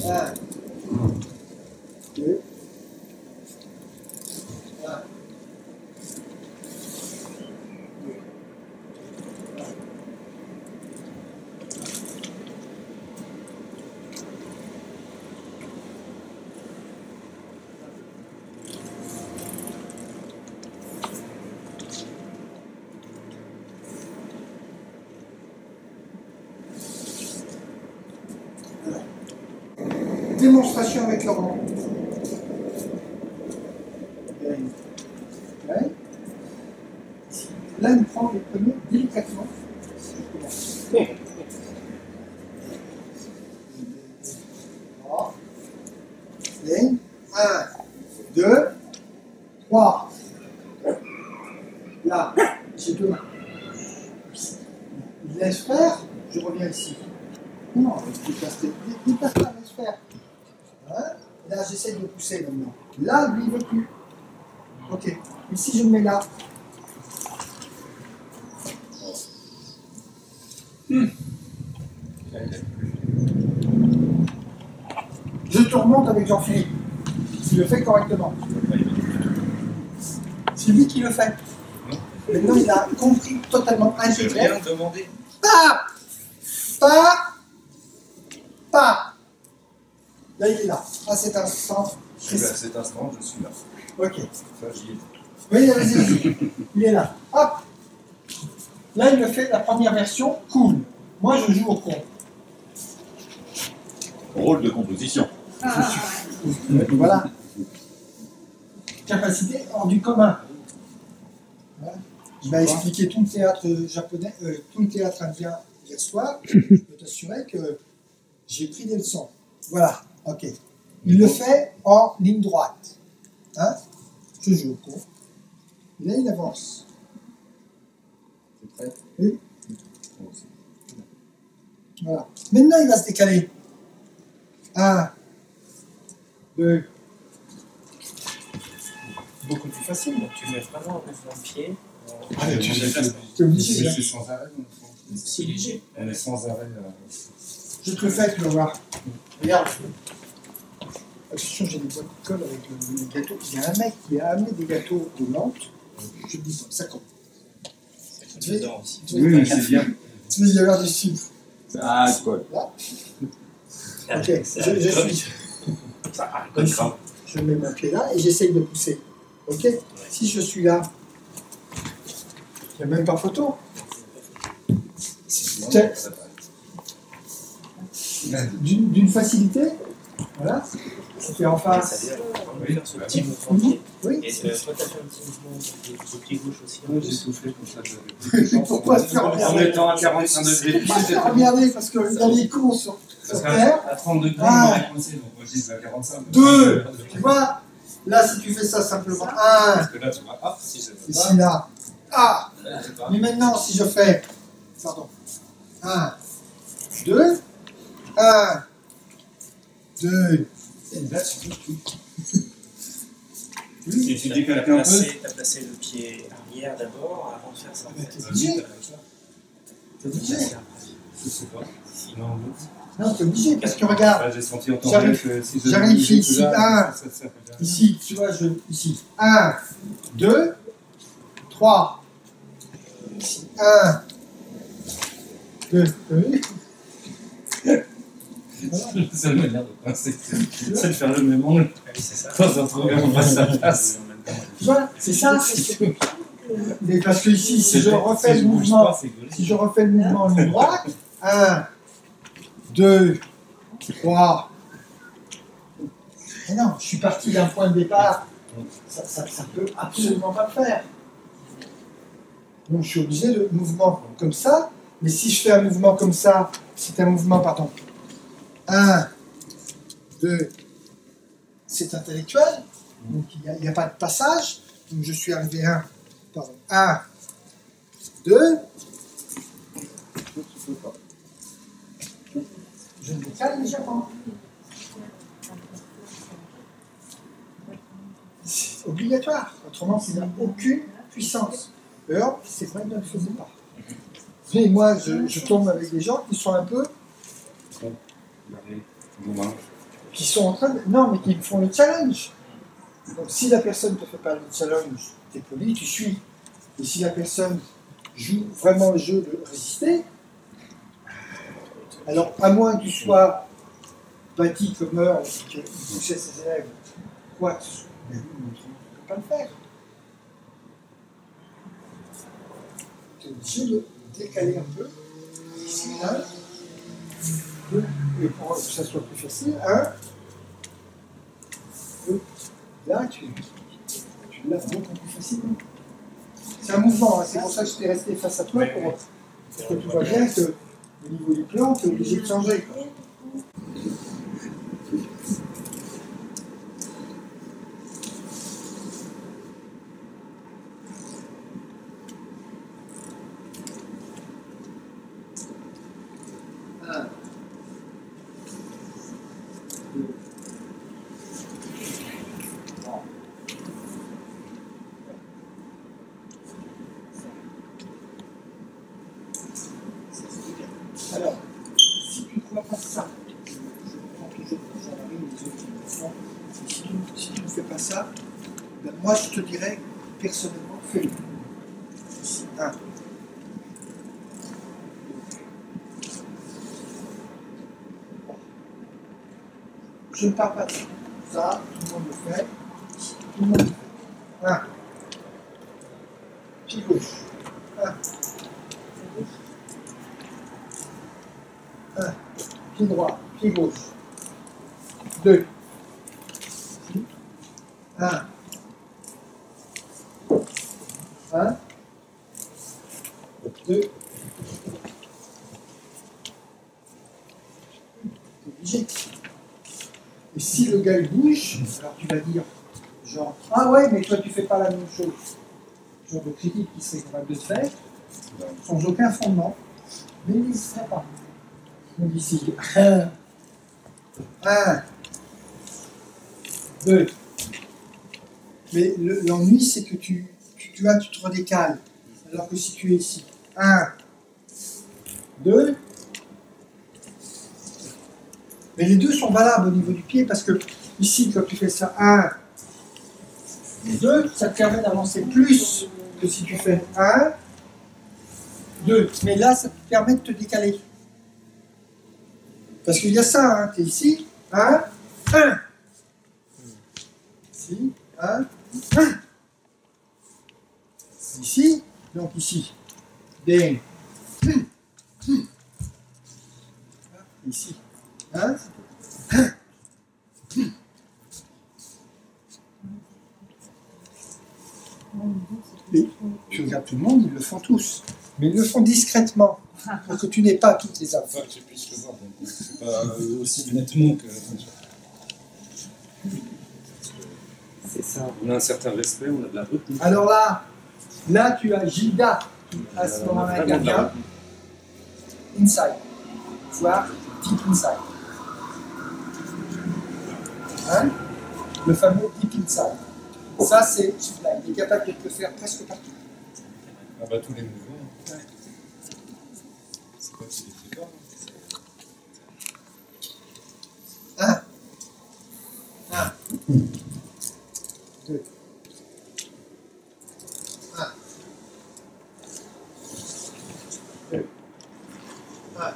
1, 2, 1. Démonstration avec Laurent. Ouais. Là, il prend les premiers délicatement. Voilà. Et 1, 2, 3. Là, j'ai 2 mains. Il laisse faire, je reviens ici. Non, déplace pas, laisse faire. Hein? Là, j'essaie de pousser maintenant. Là, lui, il ne veut plus. Ok. Ici, je me mets là. Je te remonte avec Jean-Philippe. Il le fait correctement. C'est lui qui le fait. Maintenant, il a compris totalement intégré. Je viens de demander. Pas. Là, il est là. À cet instant. À cet instant, je suis là. Ok. Ça, j'y ai. Oui, vas-y. Il est là. Hop. Là, il me fait la première version. Cool. Moi, je joue au con. Rôle de composition. Voilà. Capacité hors du commun. Voilà. Il m'a expliqué tout le théâtre japonais, tout le théâtre indien hier soir. Je peux t'assurer que j'ai pris des leçons. Voilà. Ok. Il le fait en ligne droite. Hein? Je joue au con. Et là, il avance. C'est prêt? Oui. Voilà. Maintenant, il va se décaler. 1, 2. Beaucoup plus facile. Tu mets vraiment un mouvement de pied. Ah, mais tu es obligé. C'est sans arrêt. Si léger. On est sans arrêt. Je te le fais, tu vas voir. Regarde. Attention, j'ai des boîtes de colle avec les gâteaux. Il y a un mec qui a amené des gâteaux de Nantes. Je te dis pas, ça compte. Tu dedans aussi. Oui, c'est bien. Tu veux y avoir du sucre. Ah, c'est quoi? Là. Ok, je suis. Ça, Je mets mon pied là et j'essaye de pousser. Ok? Si je suis là, il n'y a même pas photo. D'une facilité. Voilà. C'était en face. faire ce petit mouvement de pied. Oui. Et toi, tu as fait un petit mouvement de pied gauche aussi. Oui, j'ai soufflé pour ça. Pourquoi se faire En emmerder? étant à 45 degrés, Pourquoi se faire emmerder? Parce qu'il y a les cons sur terre. à 30 degrés, on m'aurait coincé, donc moi je dis à 45. 2. Tu vois? Là, si tu fais ça simplement. 1. Parce que là, tu vois, hop, si je fais Ici, là. Ah. là, c'est pas. Mais maintenant, si je fais. Pardon. 1, 2. 1, 2. Et là, tu peux tout. Et tu décales un peu. Tu as placé le pied arrière d'abord avant de faire ça. T'es obligé. T'es obligé. Je sais pas. Sinon, Non, t'es obligé parce que regarde. Là, j'ai senti en temps J'arrive- réel que si je j'arrive bougeais ici, tout là, un. ça sert à rien. Ici, tu vois, ici. 1, 2, 3. Ici. 1, 2. La seule manière de coincer, c'est de faire le même angle. oui, c'est ça. Pas se retrouver en face à face. Tu vois, c'est ça. Mais parce que ici, si je refais le mouvement, si je refais le mouvement en ligne droite, 1, 2, 3. Mais non, je suis parti d'un point de départ. Ça peut absolument pas le faire. Donc je suis obligé de mouvement comme ça. Mais si je fais un mouvement comme ça, c'est un mouvement, pardon. 1, 2, c'est intellectuel. Donc il n'y a pas de passage. Donc je suis arrivé 1, 2. Je me décale légèrement. C'est obligatoire. Autrement, il n'y a aucune puissance. D'ailleurs, c'est vrai, ne le faisait pas. Mais moi, je tombe avec des gens qui sont un peu. Regardez, vos mains. qui sont en train de... Non, mais qui me font le challenge. Donc si la personne ne te fait pas le challenge, tu es poli, tu suis. Et si la personne joue vraiment le jeu de résister, alors à moins que tu sois bâti comme heure, et que tu poussais ses élèves, quoi, mais oui, tu ne peux pas le faire. Tu es obligé de décaler un peu. Ici, un, deux, et pour que ça soit plus facile, un, deux. Là, tu l'as beaucoup plus facilement. C'est un mouvement, hein. C'est pour ça que je t'ai resté face à toi, pour que tu vois bien que au niveau du plan, tu es obligé de changer. Quoi. Un, deux, trois. Alors, si tu ne vois pas ça, je prends toujours pour Jean-Marie, les autres qui le font, si tu ne fais pas ça, ben moi je te dirais, personnellement, fais-le. Ici, un. Je ne parle pas de ça. Ça, tout le monde le fait. Tout le monde le fait. Un. Pied gauche. Un. Un. Pied droit. Pied gauche. Deux. Un. Un. Deux. C'est obligé. Et si le gars il bouge, alors tu vas dire, genre, ah ouais, mais toi tu fais pas la même chose. Genre de critique qui serait capable de se faire, sans aucun fondement, mais il ne serait pas. Donc ici, un, deux. Mais l'ennui, c'est que tu te redécales. Alors que si tu es ici, un, deux. Mais les deux sont valables au niveau du pied parce que ici, quand tu fais ça, 1, 2, ça te permet d'avancer plus que si tu fais 1, 2. Mais là, ça te permet de te décaler. Parce qu'il y a ça, hein. Tu es ici, 1, 1. Ici, 1, 1. Ici, donc ici, ding. Ici. Hein? Et tu regardes tout le monde, ils le font tous. Mais ils le font discrètement, pour que tu n'aies pas toutes les infos. Enfin, que tu puisses le voir, donc c'est pas aussi nettement que. C'est ça. On a un certain respect, on a de la retenue. Alors là tu as Gilda qui à ce moment-là intervient. Inside. Voire deep inside. Hein? Le fameux deep inside. Ça, c'est Sublime. Il est capable de te le faire presque partout. Ah bah tous les mouvements. Ouais. C'est pas qu'il les fait pas. Un. Deux. Un. Deux. Un.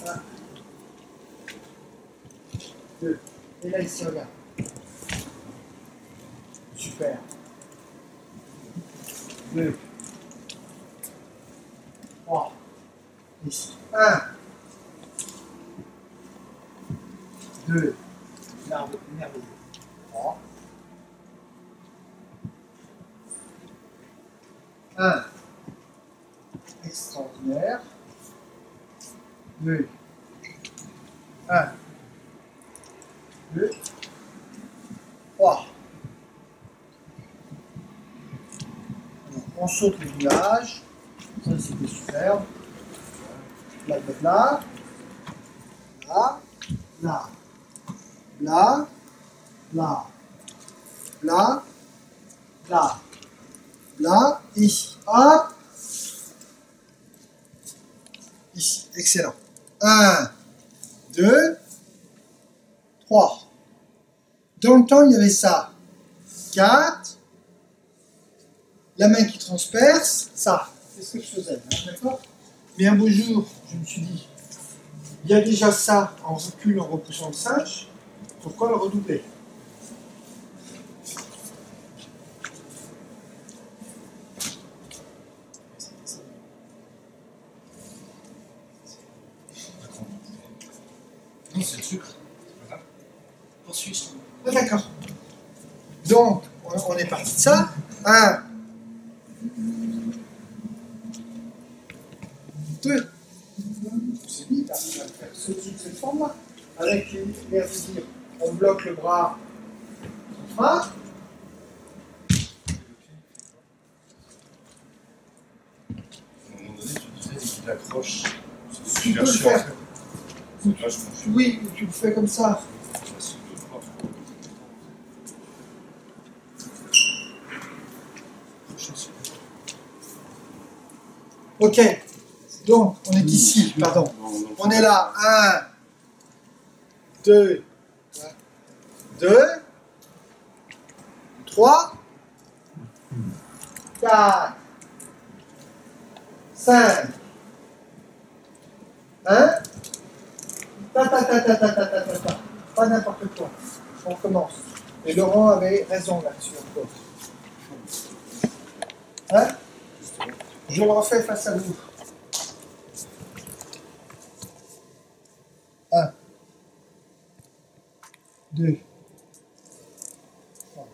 Un. Deux. Et là, ici, regarde. Super. Deux. Trois. Ici. Un. Deux. Merveilleux. Trois. Un. Extraordinaire. Deux. Un. Deux. Trois. On saute les nuages. Ça, c'était superbe. Là, là. Là. Là. Là. Là. Là. Là. Là. Ici. Hop. Ici. Excellent. 1, 2, 3. Dans le temps, il y avait ça. 4. La main qui transperce, ça. C'est ce que je faisais, hein, d'accord? Mais un beau jour, je me suis dit, il y a déjà ça en recul, en repoussant le singe, pourquoi le redoubler? Non, c'est le sucre. Poursuis. Ah, d'accord. Donc, on est parti de ça. 1, 2. C'est vite, hein, on va faire ceci de cette forme-là. Avec l'air de dire, on bloque le bras, on fera. À un moment donné, tu disais qu'il accroche. C'est Tu peux super le chiant. faire. C'est vachement chiant. Oui, tu le fais comme ça. Ok. Donc, on est ici, pardon. On est là. 1, 2, 2, 3, 4, 5, 1. Pas n'importe quoi. On commence. Et Laurent avait raison là-dessus encore. Hein? Je le refais face à vous. 1, 2, 3,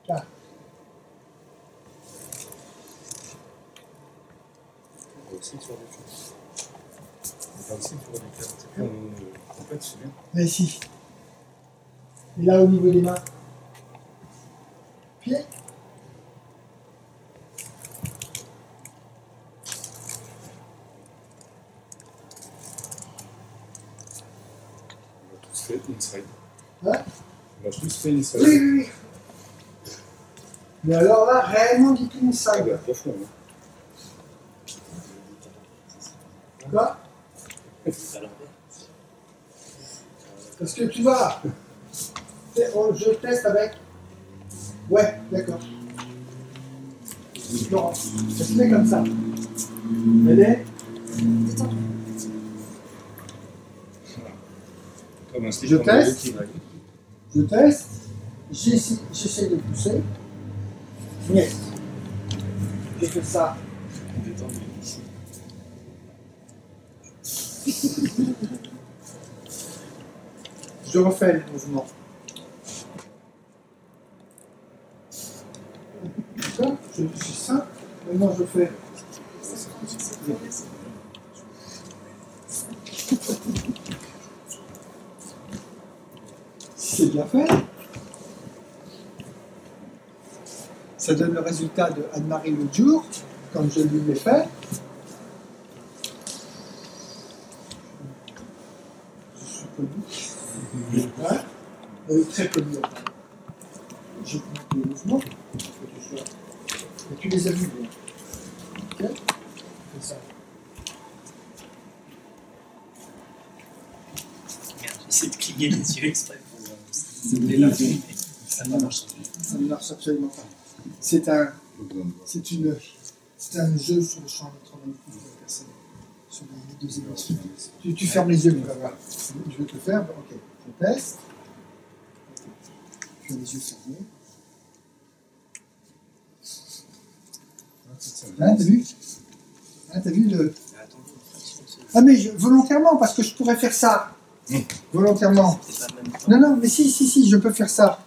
4. En fait, c'est bien. Mais ici. Et là, au niveau des mains. Pied. On va tous faire inside. Hein? On va tous faire inside. Oui, oui, oui. Mais alors là, réellement, dites Ah inside. bah, profond. Hein. Quoi? Parce que tu vois, je teste avec. Ouais, d'accord. Laurent, ça se met comme ça. Elle est. Comme un slip Je en teste. qui va. Je teste. J'essaie de pousser. Yes. Je fais ça. Détendu ici. Je refais le mouvement. D'accord? Je fais ça. Maintenant, je fais. C'est bien fait. Ça donne le résultat de Anne-Marie l'autre jour, comme je lui l'ai fait. Je suis connu. Ouais. Elle est très connue. J'ai compris les mouvements. Et tu les as vus, bien. Ok? C'est ça. Merde, j'essaie de cligner les yeux exprès pour c'était là. Ça ne marche pas. Ça ne marche absolument pas. C'est un jeu sur le champ électromagnétique sur les deux émotions. Tu fermes les yeux, tu vas voir. Je vais te le faire. Ok, je teste. Tu as les yeux fermés. Hein, t'as vu? Hein, t'as vu le. Ah, mais volontairement, parce que je pourrais faire ça. Volontairement. Non, non, mais si, je peux faire ça.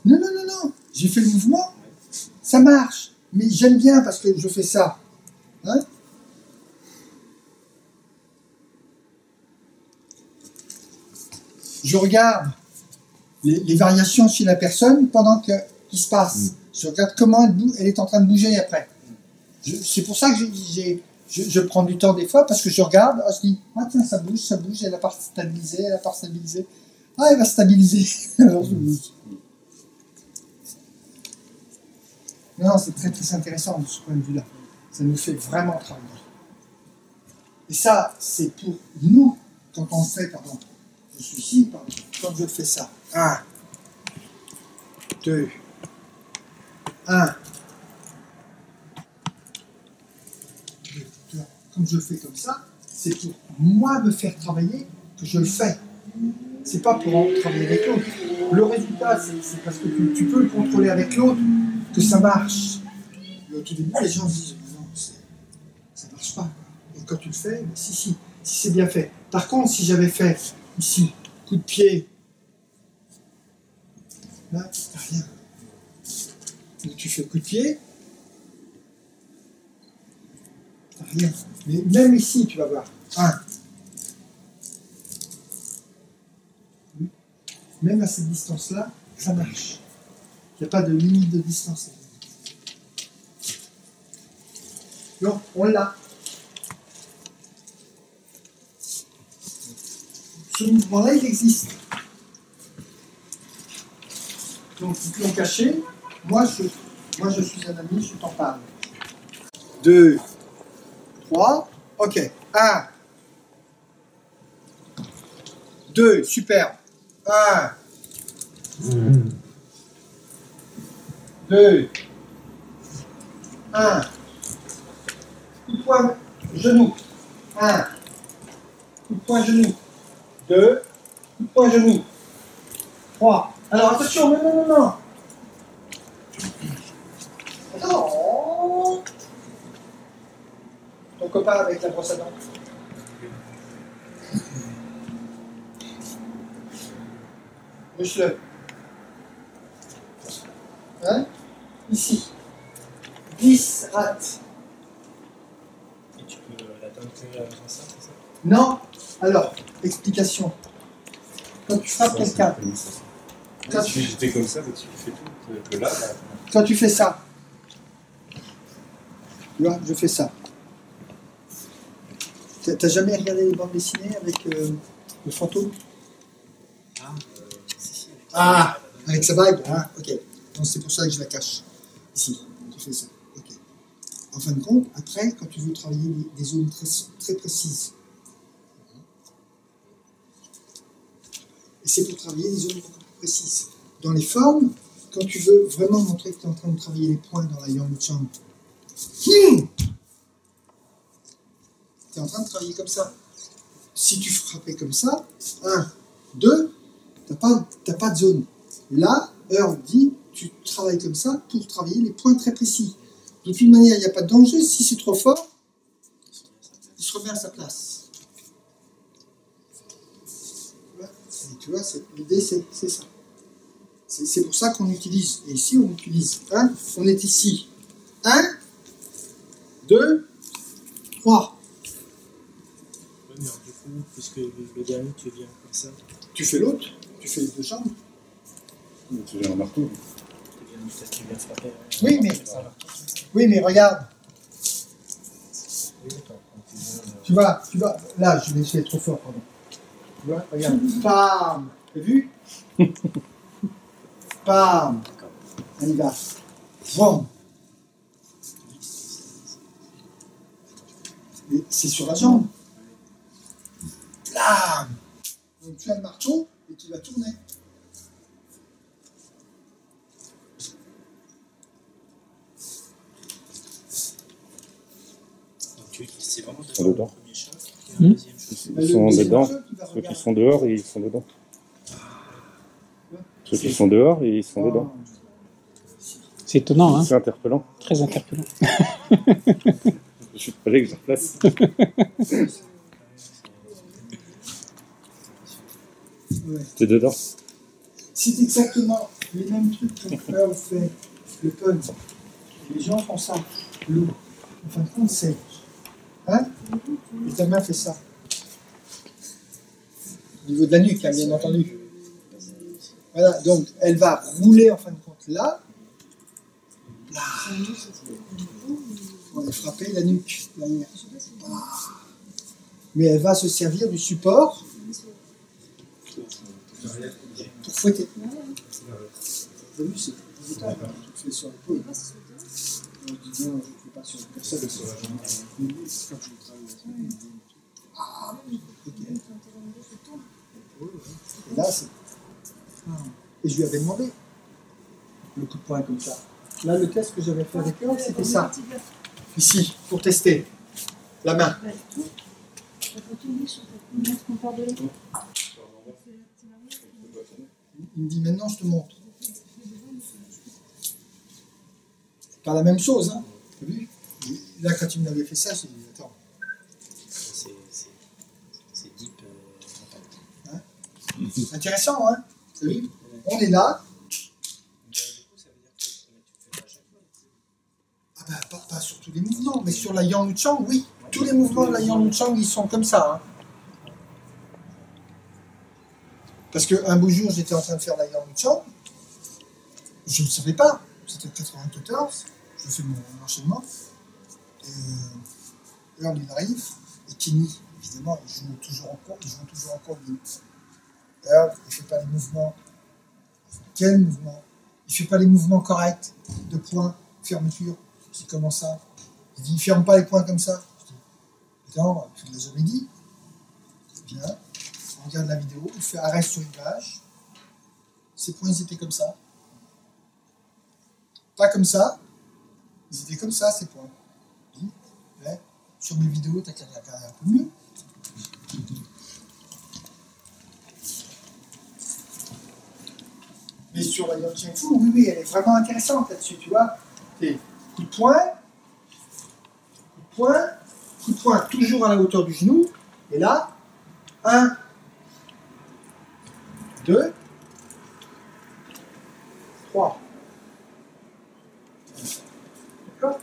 Non, non, non, non. J'ai fait le mouvement. Ça marche. Mais j'aime bien parce que je fais ça. Hein? Je regarde les variations chez la personne pendant qu'il se passe. Je regarde comment elle est en train de bouger après. C'est pour ça que je prends du temps des fois, parce que je regarde, je dis, ah tiens, ça bouge, elle a pas stabilisé, Ah, elle va stabiliser. Alors je bouge. Non, c'est très très intéressant de ce point de vue-là. Ça nous fait vraiment travailler. Et ça, c'est pour nous, quand on fait, pardon, je suis ici, pardon, quand je fais ça. 1, 2, 1, 2. Comme je fais comme ça, c'est pour moi me faire travailler que je le fais. C'est pas pour en travailler avec l'autre. Le résultat, c'est parce que tu peux le contrôler avec l'autre que ça marche. Mais au tout début, les gens se disent non, ça marche pas. Et quand tu le fais, si c'est bien fait. Par contre, si j'avais fait ici, coup de pied, là, t'as rien. Donc tu fais coup de pied, t'as rien. Mais même ici, tu vas voir. 1. Même à cette distance-là, ça marche. Il n'y a pas de limite de distance. Donc, on l'a. Ce mouvement-là, il existe. Donc, ils l'ont caché. Moi, je suis un ami, je t'en parle. 2, 3, ok. 1, 2, super. 1, 2, 1. Coup de poing, genou. 1. Coup de poing, genou. 2. Coup de poing, genou. 3. Alors attention, non. Attends. Ton copain avec la brosse à dents. Monsieur. Hein? Ici. 10 rats. Et tu peux l'atteindre que comme ça, c'est ça? Non. Alors, explication. Quand tu frappes quelqu'un, Si j'étais comme ça, tu fais tout. Que là, quand tu fais ça, tu vois, je fais ça. T'as jamais regardé les bandes dessinées avec le fantôme? Si, avec Ah, avec sa bague, hein, ok. Donc c'est pour ça que je la cache. Ici, tu fais ça. Ok. En fin de compte, après, quand tu veux travailler des zones très, très précises, et c'est pour travailler des zones beaucoup plus précises. Dans les formes, quand tu veux vraiment montrer que tu es en train de travailler les points dans la Yang Chang, tu es en train de travailler comme ça. Si tu frappais comme ça, 1, 2, tu n'as pas de zone. Là, Earl dit, tu travailles comme ça pour travailler les points très précis. De toute manière, il n'y a pas de danger. Si c'est trop fort, il se remet à sa place. Et tu vois, l'idée, c'est ça. C'est pour ça qu'on utilise. Et ici, on utilise 1. On est ici. 1, 2, 3. Ouais, mais alors, du coup, puisque le dernier, tu viens comme ça, Tu fais l'autre. Tu fais les deux jambes. tu viens un marteau. tu viens frapper. Oui, mais regarde. Tu vois, là, je vais essayer trop fort, pardon. Tu vois, regarde. Bam. T'as vu? Bam. On y va. Bon. C'est sur la jambe. Blam. Donc tu as le marteau et tu vas tourner. C'est vraiment Ils sont dedans. le premier choc. Et un deuxième choc. Ils sont dedans. Ceux qui sont dehors, ils sont dedans. Ceux qui sont dehors, ils sont dedans. C'est étonnant, hein? C'est interpellant. Très interpellant. Je suis fallait que je replace. Ouais. T'es dedans. C'est exactement les mêmes trucs qu'on Earl fait, le pun. Les gens font ça. L'eau. En fin de compte, c'est. Hein? Et ta main fait ça. Au niveau de la nuque, hein, bien entendu. Voilà, donc elle va rouler en fin de compte là. Là. On va frapper la nuque. Derrière. Mais elle va se servir du support pour fouetter. Vous avez vu, c'est détail, hein, tout fait sur l'épaule. Je ne fais pas sur personne. Ah, ok. Et là, c'est. Et je lui avais demandé le coup de poing comme ça. Là, le test que j'avais fait avec elle, c'était ça. Ici, pour tester. La main. Il me dit maintenant, je te montre. C'est pas la même chose, hein. T'as vu? Là, quand il m'avait fait ça, j'ai dit, attends. C'est deep. Hein? C'est intéressant, hein. T'as vu? On est là. Ah ben, pas sur tous les mouvements, mais sur la Yang Chang, oui. Tous les mouvements de la Yang Chang, ils sont comme ça. Hein. Parce qu'un beau jour, j'étais en train de faire la Yang Chang. Je ne savais pas. C'était 94. Je fais mon enchaînement. Et là, il arrive. Et Kenny, évidemment, ils jouent toujours en cours. Lui. Là, il ne fait pas les mouvements. Quel mouvement? Il ne fait pas les mouvements corrects de points, fermeture. C'est comment ça? Il dit, il ne ferme pas les points comme ça. Je dis, non, tu ne l'as jamais dit. Bien. On regarde la vidéo, il fait arrêt sur image. Ces points, ils étaient comme ça. Pas comme ça. Ils étaient comme ça, ces points. Ouais. Sur mes vidéos, t'as qu'à regarder un peu mieux. Mais sur la Yang Cheng Fu, oui, elle est vraiment intéressante là-dessus, tu vois. C'est coup de poing, coup de poing, toujours à la hauteur du genou. Et là, 1, 2, 3. D'accord?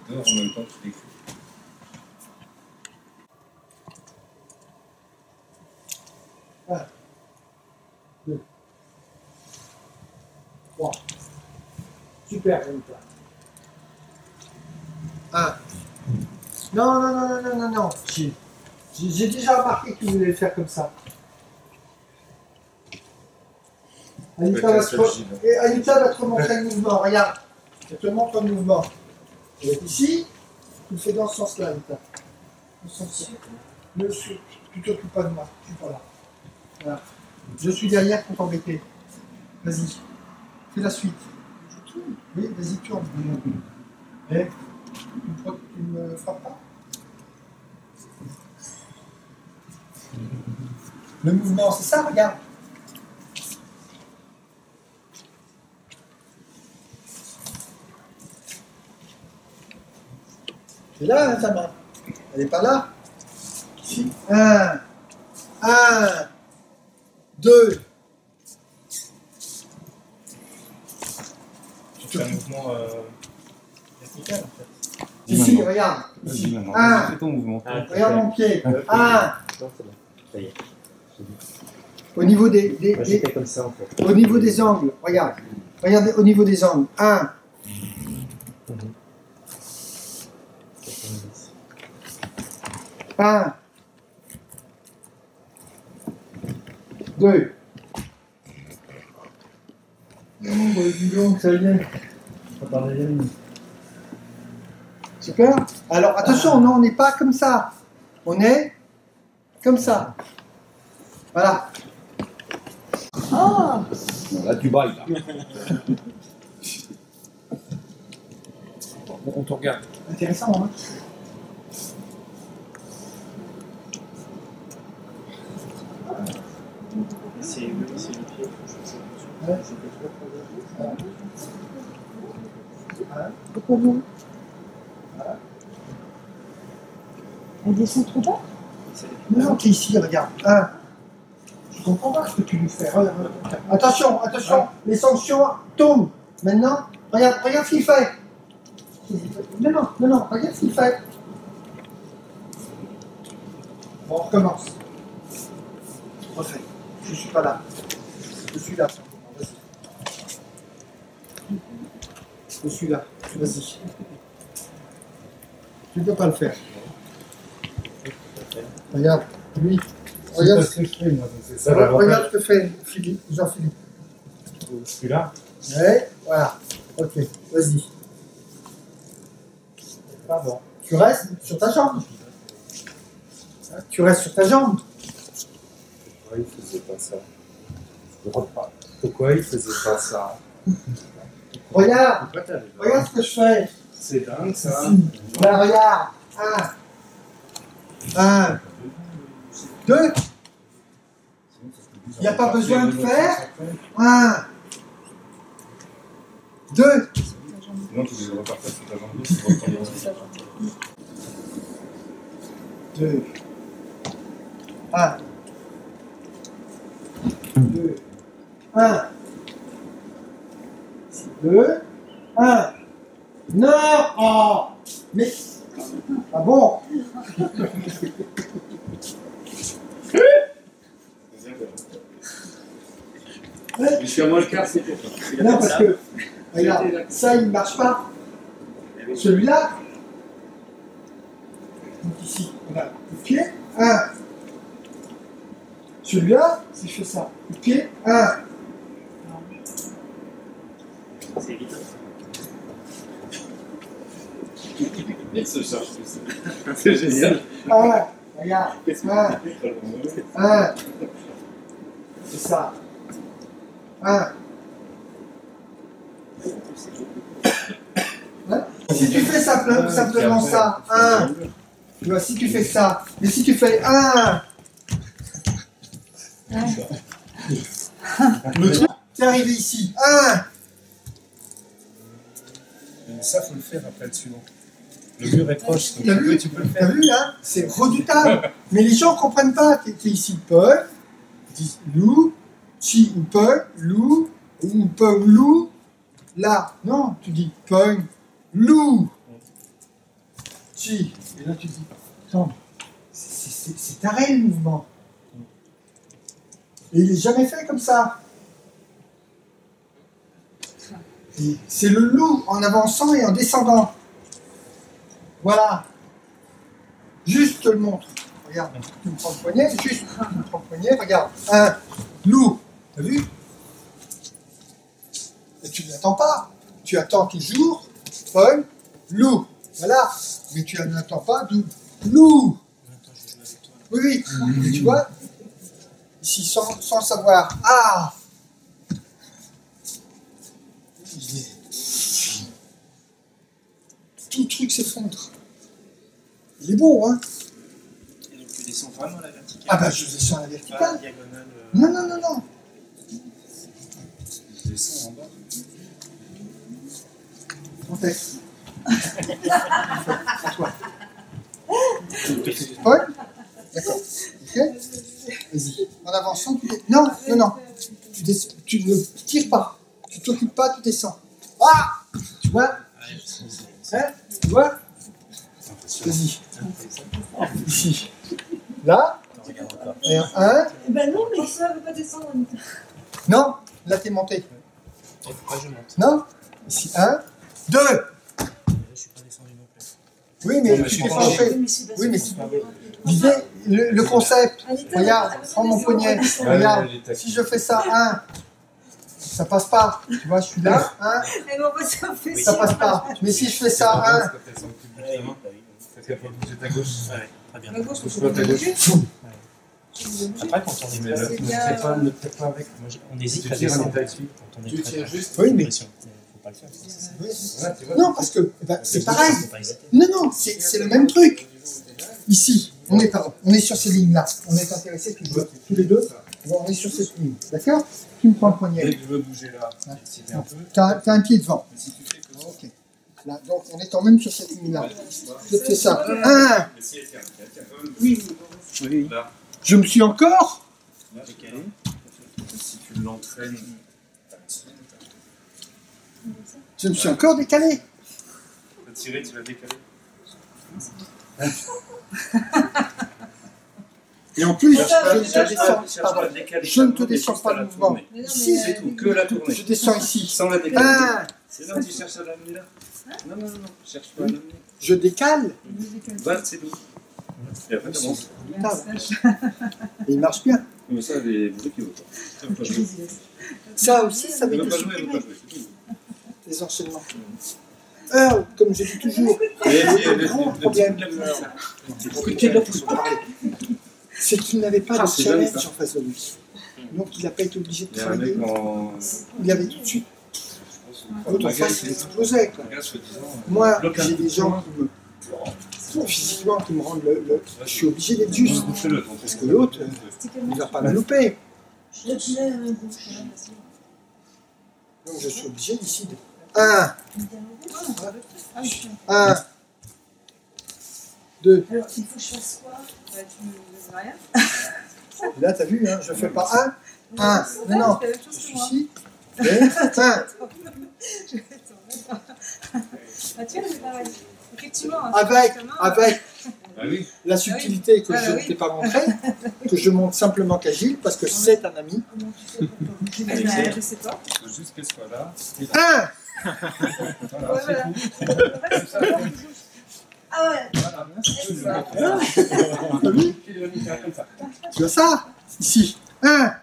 En même temps, tu l'écris. Un, 2, 3. Super résultat. 1. Non. J'ai déjà remarqué qu'il voulait le faire comme ça. Anita va te montrer le mouvement. Regarde. Je te montre le mouvement. Et ici, tu le fais dans ce sens-là, Anita. Dans ce sens-là. Tu t'occupes pas de moi. Je suis pas là. Voilà. Je suis derrière pour t'embêter. Vas-y. Fais la suite. Oui, vas-y, tourne. Et tu me frappes pas. Le mouvement, c'est ça, regarde. C'est là, hein, ta main. Elle n'est pas là. Ici. 1, 2. Tu fais un mouvement vertical en fait. Ici, regarde. Vas-y maintenant. Un. Fais ton mouvement. Regarde mon pied. Ok. 1. Non, c'est bon. Ça y est. Au niveau Moi, j'étais comme ça en fait. au niveau des angles, regarde. Regardez au niveau des angles. 1. 1. 2. Dis donc, ça y est. Super. Alors attention, non, on n'est pas comme ça. On est comme ça. Voilà. Oh, Là, tu bailles, là. On te regarde. Intéressant, hein. C'est le pied. Ouais. pourquoi non? Elle descend trop bas? Non, t'es ici, regarde. 1. Je comprends pas ce que tu lui fais. Regarde. Attention, les sanctions tombent. Maintenant, regarde ce qu'il fait. Non, regarde ce qu'il fait. Bon, on recommence. Refais. Je suis pas là. Je suis là. Vas-y. Je suis là. Vas-y. Tu ne peux pas le faire. Regarde, lui. Regarde ce que je fais, moi. Regarde ce que fait Jean-Philippe. Celui-là. Ouais, voilà. Ok, vas-y. Pardon. Tu restes sur ta jambe. Tu restes sur ta jambe. Pourquoi il faisait pas ça? Je reprends. Pourquoi il faisait pas ça? Regarde, Pourquoi t'as les regarde ce que je fais. C'est dingue ça. Là, regarde. 1, 2. Il n'y a pas besoin de faire. 1, 2. Sinon, tu les repartais sur ta jambe gauche, tu reprends. 2. 1. 2. 1. 2. 1. Non! Oh! Mais. Ah bon? Jusqu'à moi le quart, c'est pour toi. Non, parce que. Regarde, ça, il ne marche pas. Celui-là. Donc ici, on a le pied. 1. Celui-là, si je fais ça. Le pied. 1. C'est évident. Il se charge tout seul. C'est génial. 1. Regarde. 1. 1. C'est ça. 1. Hein? Si tu fais simplement ça, 1. Tu vois, si tu fais ça, mais si tu fais 1. Le truc, c'est arrivé ici. 1. Ça, faut le faire après le suivant. Le mur est proche, donc T'as vu, tu peux le T'as faire. vu là? C'est redoutable. Mais les gens ne comprennent pas. T'es ici, Paul. Ils disent loup, chi ou Paul, loup, ou Paul, loup. Là, non, tu dis Paul, loup. Chi. Et là, tu dis, attends, c'est taré le mouvement. Et il n'est jamais fait comme ça. Et c'est le loup en avançant et en descendant. Voilà. Juste, je te le montre. Regarde, tu me prends le poignet, juste, tu me prends le poignet, regarde. 1, loup. T'as vu? Et tu ne l'attends pas. Tu attends toujours, Paul, loup. Voilà. Mais tu n'attends pas de loup. Oui, oui. Et tu vois? Ici, sans savoir. Ah! Tout le truc s'effondre. Il est beau, hein? Et donc tu descends vraiment à la verticale. Ah bah je descends à la Pas verticale. diagonale. Non, non, non, non. Je descends en bas. Contexte. À toi. Paul? D'accord. Ok? Vas-y. En avançant, tu descends. Non, non, non. Tu ne tires pas. Tu ne t'occupes pas, tu descends. Ah! Tu vois? Hein? Tu vois? Vas-y. Ici. Là. Et 1. Ben non, mais ça ne veut pas descendre en même temps. Non. Là, t'es monté. Pourquoi je monte? Non. Ici. 1. 2. Je suis pas descendu non plus. Oui, mais Je tu suis t'es pas penché. Oui, mais disais le concept. Regarde, prends mon poignet. Regarde, si je fais ça, 1, ça passe pas. Tu vois, je suis là, 1, Et bon, bah, ça fait ça passe pas. Mais si je fais ça, 1, Parce qu'elle peut bouger ta gauche. Ouais, très bien. Ma gauche, Bouge pas ta gauche. Après, quand on est Mais là, C'est tu bien. ne fais pas avec. on hésite Tu à tires en descendre état ici. quand on est Tu très tiens proche. juste. oui, mais Pression. Faut pas le faire. Voilà, tu vois. non, parce que c'est pareil. Faut pas hésiter. Non, non, c'est le même truc. Ici, on est sur ces lignes-là. On est intéressés tous les deux. On est sur cette ligne, d'accord? Tu me prends le Dès poignet. que je veux bouger là, exciter un peu. T'as un pied devant. Mais si tu fais comme ça. Ok. Là, donc on est quand même sur cette ligne-là. Je fais ça. 1. Mais si elle tient quand même. Oui. Là, Je me suis encore. là, décalé. Si tu l'entraînes. Je me suis encore décalé. Tu vas tirer, tu vas décaler. Et en plus, Ça, je ne ça, te descends, Cherche pardon, pas à décaler. je ne te descends pas le mouvement. Mais non, Si, mais, C'est tout, que la tournée. Je descends ici. Sans la décaler. 1. C'est là, tu cherches à l'amener là. Non, non, non, cherche pas à l'amener. Je décale. Va, c'est tout. Et après, t'avances. Et il marche bien. Mais ça, les bruits qui vont pas. Ça veut pas jouer. Ça aussi, ça Elle va veut être pas jouer, elle veut pas supprimé, jouer. C'est tout. les enchaînements. Heure, comme je dis toujours, le grand problème de l'heure, c'est qu'il n'avait pas de c'est jeune, challenge ça. en face de lui. Donc il n'a pas été obligé de Il y a un travailler. mec en. Il y avait tout de suite. En L'autre en face, il explosait. Quoi. Moi, j'ai des gens qui me, physiquement, qui me rendent je suis obligé d'être juste. Parce que l'autre, il ne va pas la louper. Donc je suis obligé d'ici de 1, 2. Alors, il faut que je fasse quoi? Bah, tu me dis rien. Là, t'as vu, hein, je fais pas 1. Non, non. C'est la même chose que moi. Ceci. 1. Je vais t'en Ah, tiens, c'est pareil. Effectivement. Avec Ah oui. la subtilité que Ah, je ne oui. t'ai pas montrée, que je montre simplement qu'à Gilles, parce que c'est un ami. Je sais pas. Juste qu'elle soit là. 1. Voilà, Ouais, c'est voilà. tout. Ah ouais. Voilà. T'as vu? Tu vois ça? Ici. 1.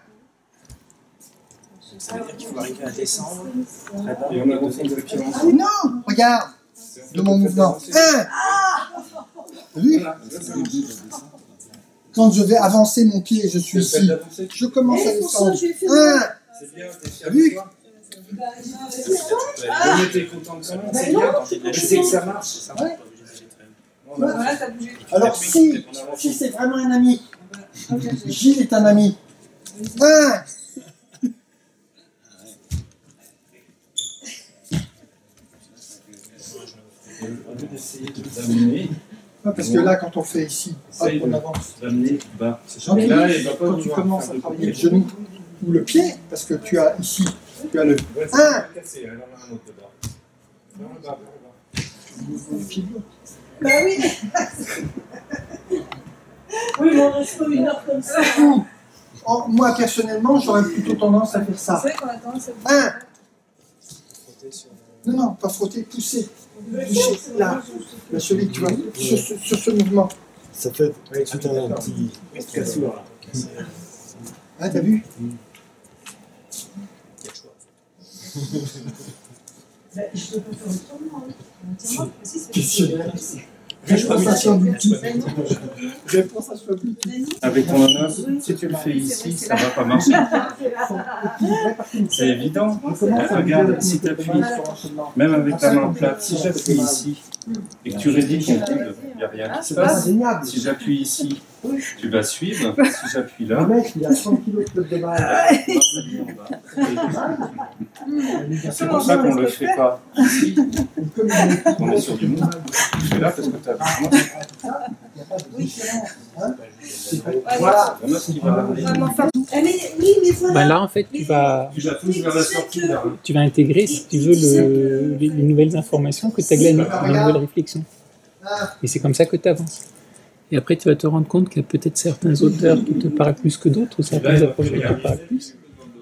Ça veut dire qu'il faut arriver à descendre. Et on a descendu le pied ensemble. Non, regarde, de mon mouvement. 1. T'as vu? Quand je vais avancer mon pied, je suis ici. Je commence à descendre. 1. C'est bien, t'es fier de toi. Mais t'es content de ça, c'est bien. Je sais que ça marche, c'est ça. Voilà, t'as bougé. Alors si c'est vraiment un ami, Gilles est un ami. 1. Au lieu d'essayer de t'amener, Parce que là, quand on fait ici, hop, on avance. t'amener bas. C'est gentil. Et là, il va pas Quand tu vouloir commences faire à de travailler le bruit. genou ou le pied, parce que tu as ici, tu as le Ouais, c'est 1. pas cassé, elle en a un autre là-bas. Vers le bas, vers le bas. pied de l'autre. Bah oui. Oui, mais on reste pas une heure comme ça. Oh, moi, personnellement, j'aurais plutôt tendance à faire C'est ça. vrai qu'on a tendance à 1. Non, non, pas frotter, pousser. Toucher, là. La cheville, tu vois, sur ce mouvement. Ça fait tout un petit cassure là. Ah, t'as vu? Bah, je peux pas faire autrement. Tiens, si, c'est Questionnaire. Réponse à choix multiple. Réponse à choix multiple. Avec ton ananas, si tu le fais ici, ça va pas marcher. C'est évident. Regarde, si tu appuies, même avec ta main plate, si j'appuie ici et que tu rédiges ton coude, il n'y a rien qui se C'est pas passe. génial. Si j'appuie ici, tu vas suivre. Si j'appuis Le là, mec, il a 100 kilos de club de balle. c'est pour ça qu'on ne le fait pas ici. On est sur du mou. Tu fais là parce que tu as besoin. Voilà. Il y en a ce qui va arriver. vraiment fort. Oui, mais voilà. Ben là, en fait, tu vas Tu la pousses vers la sortie là. intégrer, si tu veux, les nouvelles informations que tu as glanées, les nouvelles réflexions. Et c'est comme ça que tu avances. Et après, tu vas te rendre compte qu'il y a peut-être certains auteurs qui te parlent plus que d'autres, ou certaines approches qui te parlent plus.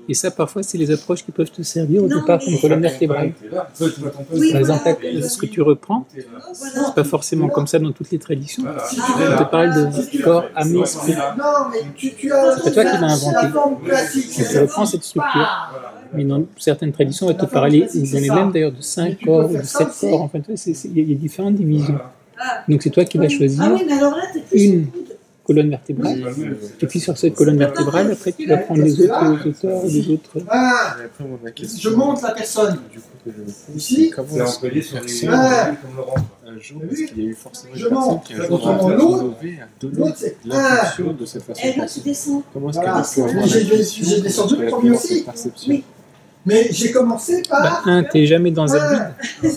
Et ça, parfois, c'est les approches qui peuvent te servir au départ comme colonne vertébrale. Par exemple, là, ce que tu reprends, c'est pas forcément comme ça dans toutes les traditions. On te parle de corps, âme, esprit. Non, mais tu as. C'est toi qui l'as inventé. C'est la forme classique. Et tu reprends cette structure. Mais dans certaines traditions, on va te parler, dans les mêmes d'ailleurs, de 5 corps ou de 7 corps. En fait, il y a différentes divisions. Donc c'est toi qui vas choisir Ah oui, mais alors là, t'es plus une colonne vertébrale. Et puis sur cette colonne vertébrale, après tu vas prendre les autres auteurs ou les autres. 1. Après, moi, ma question. Je monte la personne. Ici. Comment C'est est-ce employé sur les Ouais. comme Laurent. un jour, parce qu'il y a eu forcément Je une personne monte. qui un Je jour reprends a l'autre. innové, a donné L'autre, c'est l'impulsion de cette façon Et de là, penser. tu descends. Comment est-ce Voilà. qu'elle peut avoir J'ai descendu le premier aussi. perception? Oui. Mais j'ai commencé par. T'es jamais dans un vide.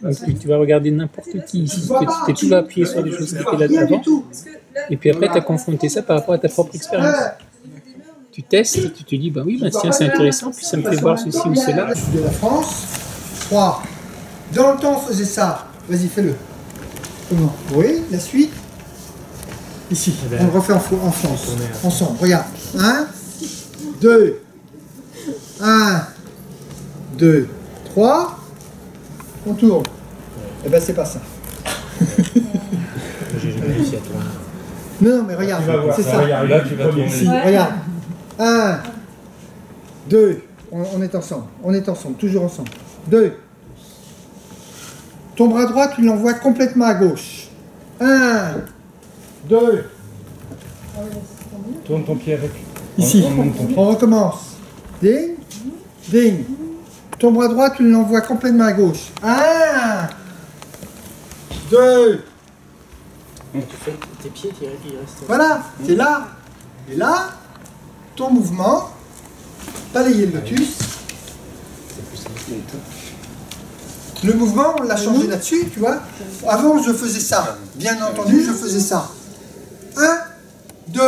Donc, tu vas regarder n'importe qui ici, tu t'es toujours appuyé sur des choses qui étaient là Rien du avant. tout. Et puis après, tu as confronté ça par rapport à ta propre expérience. Tu testes, tu te dis, bah oui, bah tiens, c'est intéressant, puis ça me fait voir ceci ou cela. De la France. 3. Dans le temps, on faisait ça. Vas-y, fais-le. Comment? Oui, la suite. Ici. On le refait en France. Ensemble. Regarde. 1, 2, 1, 2, 3. On tourne. Eh ben, c'est pas ça. j'ai jamais réussi à tourner. Non, mais regarde, c'est ça. Là, tu vas tourner. Ici, regarde. 1, 2, on est ensemble, toujours ensemble. 2. Ton bras droit, tu l'envoies complètement à gauche. 1, 2. Tourne ton pied avec. Ici, Monte ton pied. on recommence. Ding, ding. Ton bras droit, tu l'envoies complètement à gauche. 1, 2. Tu fais tes pieds, ils restent. Voilà, c'est là. Et là, ton mouvement, balayer le lotus. Le mouvement, on l'a changé là-dessus, tu vois. Avant, je faisais ça. Bien entendu, je faisais ça. 1, 2,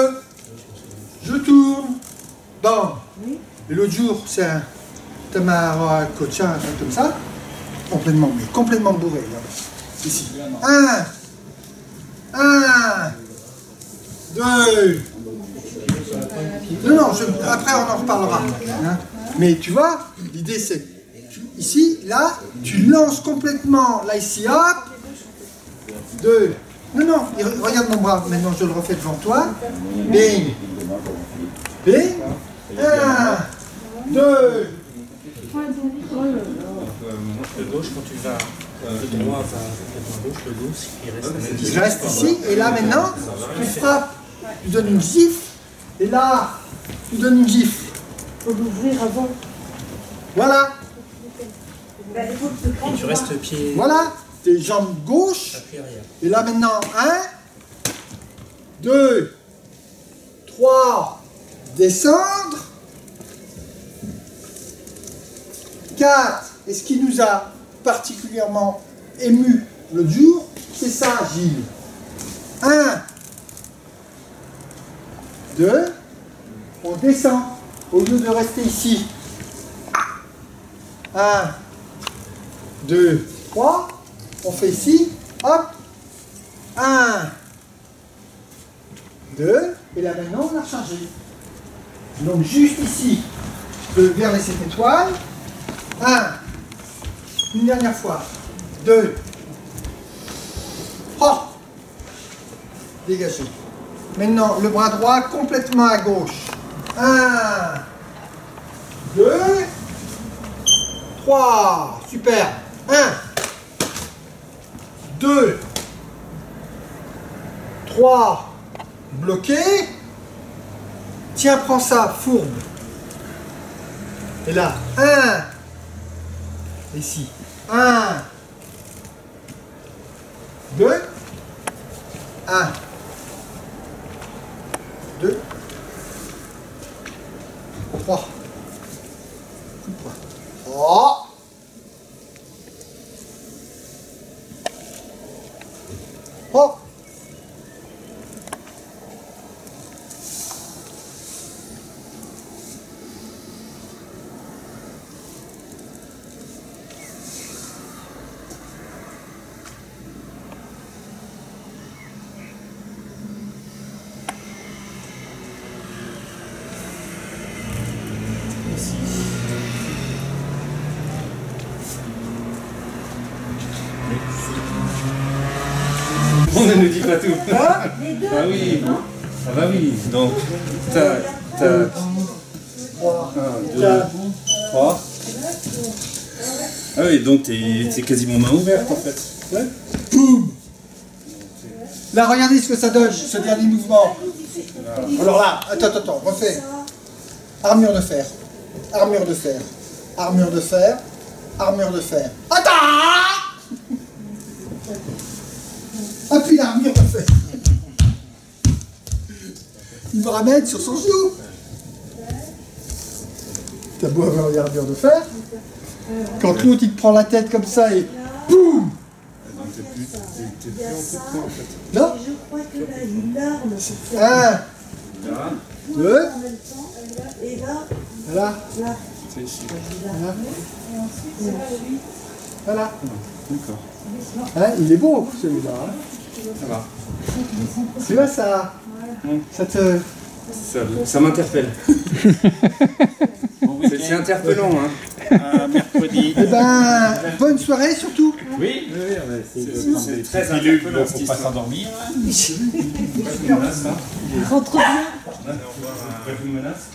je tourne. Bam. Et l'autre jour, c'est un Tamara Kocha, un truc comme ça. Complètement bourré. Là. Ici. 1, 2. Non, après on en reparlera. Hein. Mais tu vois, l'idée c'est, ici, là, tu lances complètement, là, ici, hop. 2. Non, regarde mon bras, maintenant je le refais devant toi. Bing. Bing. 1, 2. Le gauche, quand tu vas, le droit va à gauche, le gauche, il reste à même distance. Je reste ici, et là maintenant, tu frappes, tu donnes une gifle, et là, tu donnes une gifle. Il faut l'ouvrir avant. Voilà, Et tu restes pied voilà, tes jambes gauche, appuyé arrière. et là maintenant, 1, 2, 3, descendre, 4, et ce qui nous a particulièrement ému l'autre jour, c'est ça, Gilles. 1, 2, on descend, au lieu de rester ici. 1, 2, 3, on fait ici, hop, 1, 2, et là maintenant on a changé. Donc juste ici, je peux vers cette étoile, 1, une dernière fois, 2, oh, dégagé. Maintenant le bras droit complètement à gauche, 1, 2, 3, super, 1, 2, 3, bloqué, tiens, prends ça, fourbe, et là, 1, ici, 1, 2, 1, 2, 3, oh. Oh. On ne nous dit pas tout. Hein? Ah oui. Ah bah oui. Donc, tac, tac. 3, 1, 2, 3. Ah oui, donc t'es quasiment main ouverte en fait. ouais. Boum. Là, regardez ce que ça donne, ce dernier mouvement. Alors là, attends, refais. Armure de fer, armure de fer, armure de fer, armure de fer. Attends. Appuie l'armure de fer. Il me ramène sur son genou. T'as beau avoir une armure de fer. Quand l'autre il te prend la tête comme ça et boum. Donc t'es plus en coup de poing en fait. Non. Je crois que là, il larme. 1, Là, 2, En même temps, et là, voilà, là. c'est ici. voilà, Et ensuite, c'est là où lui. voilà. D'accord. Hein, il est beau celui-là. Hein. Ça va. Tu vois ça, ça te... Ça m'interpelle. C'est interpellant, hein. à mercredi. Eh ben, bonne soirée surtout. Oui, on va essayer de prendre des très interpellants pour pas s'endormir. Rentre bien. Une menace.